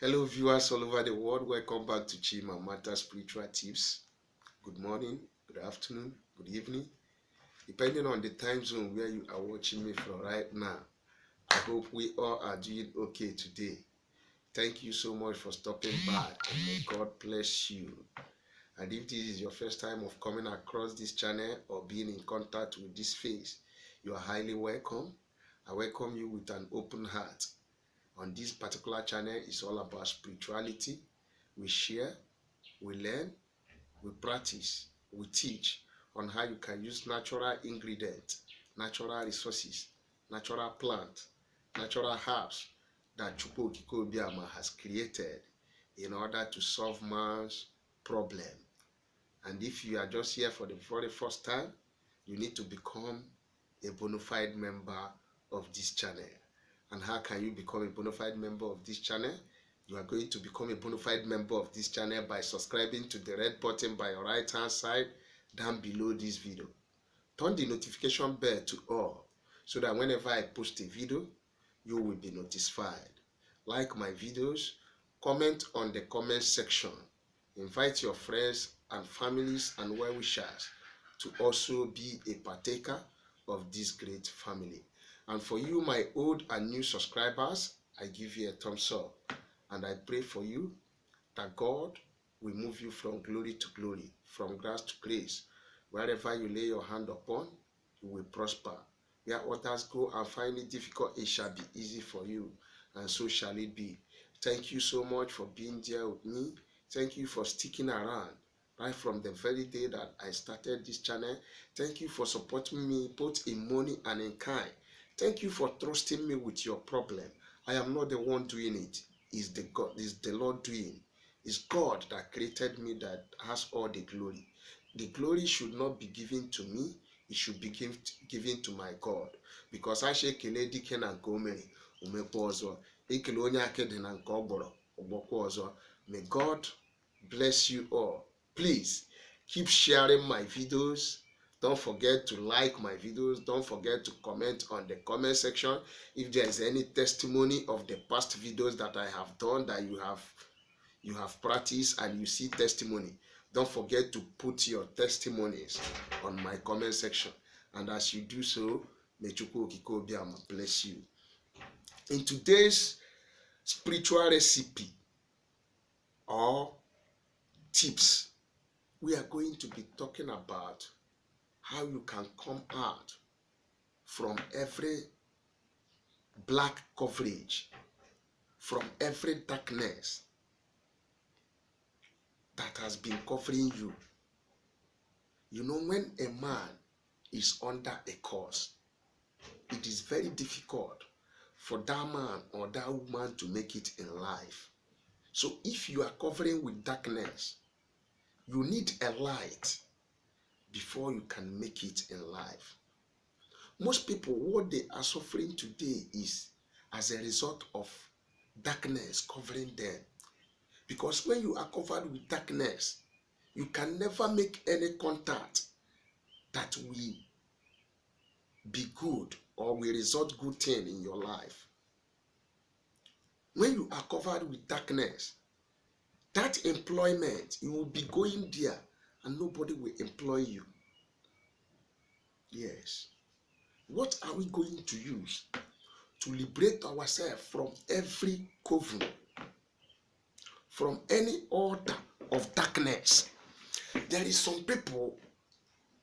Hello viewers all over the world, welcome back to Chima Matter Spiritual Tips. Good morning, good afternoon, good evening, depending on the time zone where you are watching me from right now. I hope we all are doing okay today. Thank you so much for stopping by, and may God bless you. And if this is your first time of coming across this channel or being in contact with this face, you are highly welcome. I welcome you with an open heart. On this particular channel, it's all about spirituality. We share, we learn, we practice, we teach on how you can use natural ingredients, natural resources, natural plants, natural herbs that Chukwu Okike Obiama has created in order to solve man's problem. And if you are just here for the very first time, you need to become a bona fide member of this channel. And how can you become a bona fide member of this channel? You are going to become a bona fide member of this channel by subscribing to the red button by your right hand side down below this video. Turn the notification bell to all so that whenever I post a video, you will be notified. Like my videos, comment on the comment section. Invite your friends and families and well-wishers to also be a partaker of this great family. And for you, my old and new subscribers, I give you a thumbs up. And I pray for you that God will move you from glory to glory, from grace to grace. Wherever you lay your hand upon, you will prosper. Where others go and find it difficult, it shall be easy for you. And so shall it be. Thank you so much for being there with me. Thank you for sticking around right from the very day that I started this channel. Thank you for supporting me both in money and in kind. Thank you for trusting me with your problem. I am not the one doing it. It's the Lord doing. It's God that created me that has all the glory. The glory should not be given to me. It should be given to my God. Because I shake dike na nke omere omekwa ọzọ. Ekele onye akịdị na nke ọgbọrọ ọgbọkwa ọzọ. May God bless you all. Please keep sharing my videos. Don't forget to like my videos. Don't forget to comment on the comment section. If there is any testimony of the past videos that I have done that you have practiced and you see testimony, don't forget to put your testimonies on my comment section. And as you do so, may Chukwu Okike Obiama bless you. In today's spiritual recipe or tips, we are going to be talking about how you can come out from every black coverage, from every darkness that has been covering you. You know, when a man is under a curse, it is very difficult for that man or that woman to make it in life. So if you are covering with darkness, you need a light before you can make it in life. Most people, what they are suffering today is as a result of darkness covering them. Because when you are covered with darkness, you can never make any contact that will be good or will result good thing in your life. When you are covered with darkness, that employment, you will be going there and nobody will employ you. Yes. What are we going to use to liberate ourselves from every coven, from any order of darkness? There is some people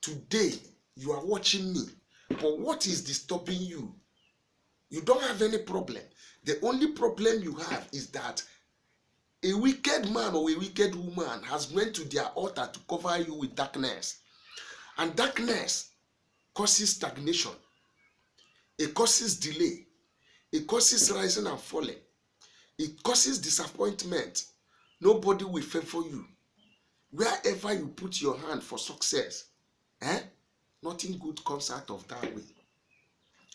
today, you are watching me, but what is disturbing you? You don't have any problem. The only problem you have is that a wicked man or a wicked woman has went to their altar to cover you with darkness. And darkness causes stagnation. It causes delay. It causes rising and falling. It causes disappointment. Nobody will favor you. Wherever you put your hand for success, nothing good comes out of that way.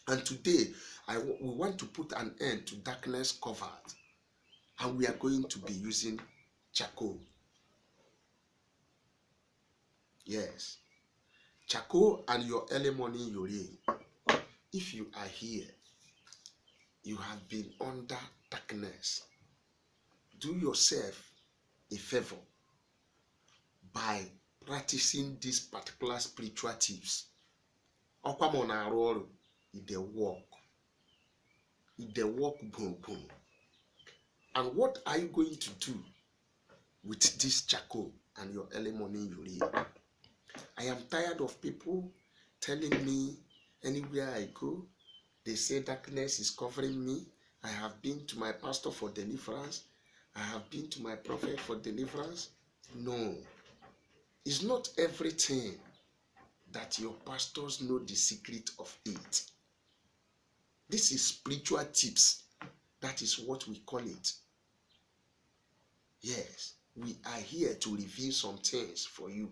And today, we want to put an end to darkness covered. And we are going to be using charcoal. Yes. Charcoal and your early morning urine. If you are here, you have been under darkness. do yourself a favor by practicing these particular spiritual tips. Okwamo na arụ ọrụ, it work boom boom. And what are you going to do with this charcoal and your early morning urine? I am tired of people telling me anywhere I go, they say darkness is covering me. I have been to my pastor for deliverance. I have been to my prophet for deliverance. No, it's not everything that your pastors know the secret of it. This is spiritual tips. That is what we call it. Yes, we are here to reveal some things for you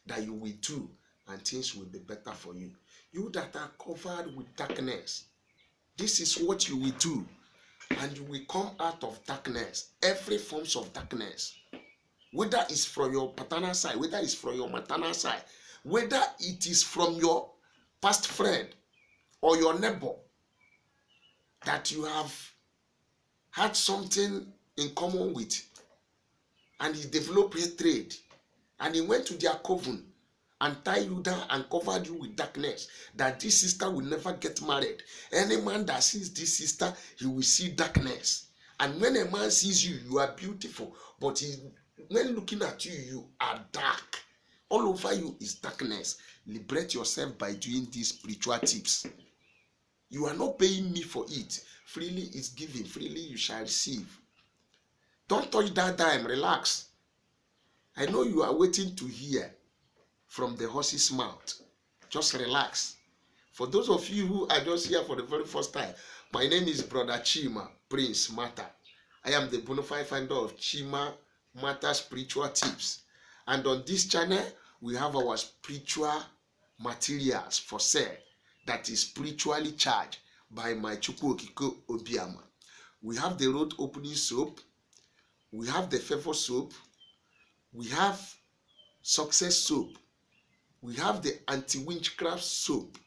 that you will do and things will be better for you. You that are covered with darkness, this is what you will do, and you will come out of darkness, every forms of darkness, whether it's from your paternal side, whether it's from your maternal side, whether it is from your past friend or your neighbor that you have had something in common with, and he developed hatred, and he went to their coven and tied you down and covered you with darkness, that this sister will never get married. Any man that sees this sister, he will see darkness. And when a man sees you, you are beautiful, but when looking at you, you are dark. All over you is darkness. Liberate yourself by doing these spiritual tips. You are not paying me for it. Freely is given, freely you shall receive. Don't touch that dime, relax. I know you are waiting to hear from the horse's mouth. Just relax. For those of you who are just here for the very first time, my name is Brother Chima Prince Mata. I am the bona fide founder of Chima Mata Spiritual Tips. And on this channel, we have our spiritual materials for sale that is spiritually charged by my Chukwu Okiko Obiama. We have the road opening soap. We have the favor soap. We have success soap. We have the anti-witchcraft soap.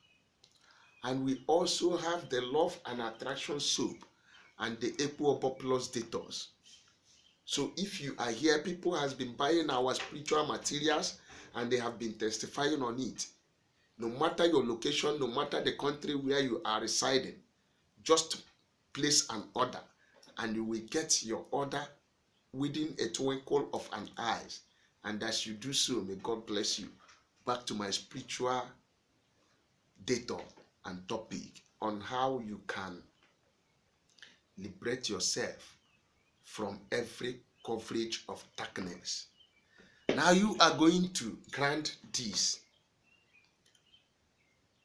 And we also have the love and attraction soap and the Equobo Plus detox. So if you are here, people has been buying our spiritual materials and they have been testifying on it. No matter your location, no matter the country where you are residing, just place an order and you will get your order within a twinkle of an eye. And as you do so, may God bless you. Back to my spiritual data and topic on how you can liberate yourself from every coverage of darkness. Now you are going to grind this.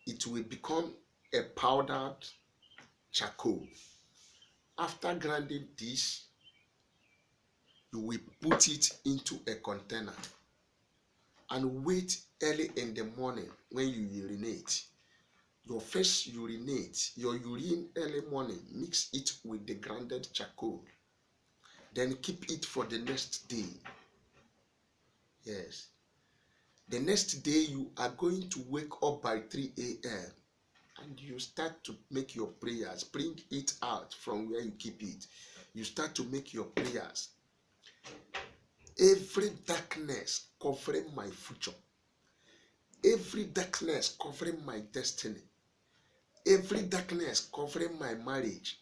It will become a powdered charcoal. After grinding this, you will put it into a container and wait early in the morning when you urinate. Your first urinate, your urine early morning, mix it with the grounded charcoal. Then keep it for the next day. Yes. The next day you are going to wake up by 3 a.m. and you start to make your prayers. Bring it out from where you keep it. You start to make your prayers. Every darkness covering my future, every darkness covering my destiny, every darkness covering my marriage,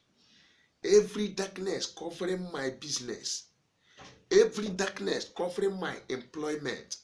every darkness covering my business, every darkness covering my employment,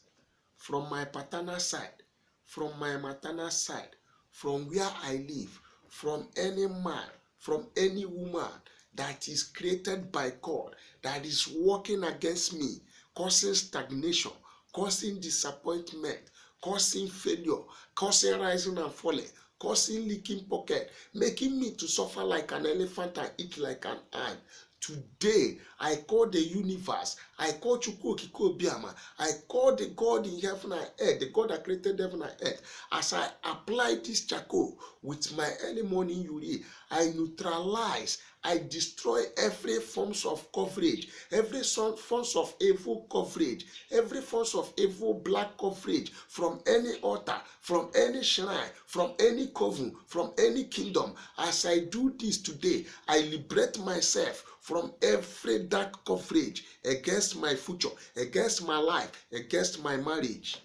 from my paternal side, from my maternal side, from where I live, from any man, from any woman that is created by God, that is working against me, causing stagnation, causing disappointment, causing failure, causing rising and falling, causing leaking pocket, making me to suffer like an elephant and eat like an ant. Today, I call the universe, I call Chukwu Okiko Obiama, I call the God in heaven and earth, the God that created heaven and earth. As I apply this charcoal with my early morning urine, I neutralize, I destroy every forms of coverage, every forms of evil coverage, every forms of evil black coverage from any altar, from any shrine, from any coven, from any kingdom. As I do this today, I liberate myself from every dark coverage against my future, against my life, against my marriage.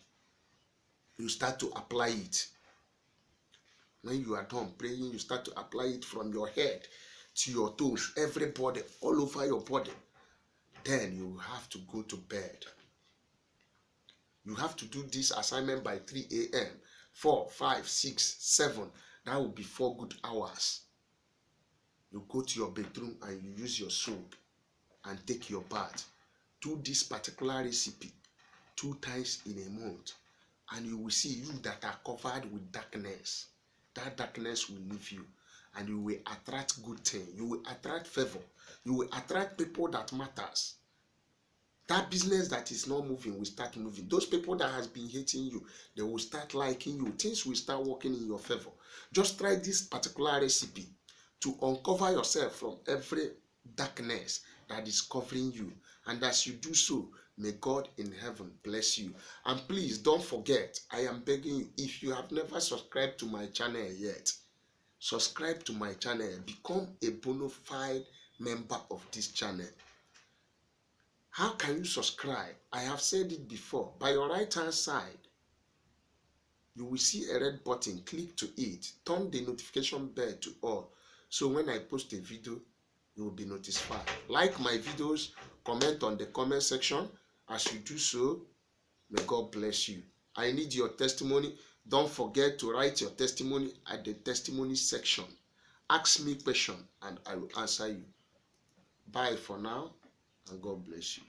You start to apply it. When you are done praying, you start to apply it from your head to your toes, everybody, all over your body. Then you have to go to bed. You have to do this assignment by 3 a.m., 4, 5, 6, 7. That will be 4 good hours. You go to your bedroom and you use your soap and take your bath. Do this particular recipe 2 times in a month, and you will see you that are covered with darkness. That darkness will leave you, and you will attract good things. You will attract favor. You will attract people that matters. That business that is not moving will start moving. Those people that has been hating you, they will start liking you. Things will start working in your favor. Just try this particular recipe to uncover yourself from every darkness that is covering you. And as you do so, may God in heaven bless you. And please don't forget, I am begging you, if you have never subscribed to my channel yet, subscribe to my channel. Become a bona fide member of this channel. How can you subscribe? I have said it before. By your right hand side, you will see a red button. Click to it. Turn the notification bell to all. So when I post a video, you will be notified. Like my videos, comment on the comment section. As you do so, may God bless you. I need your testimony. Don't forget to write your testimony at the testimony section. Ask me question and I will answer you. Bye for now, and God bless you.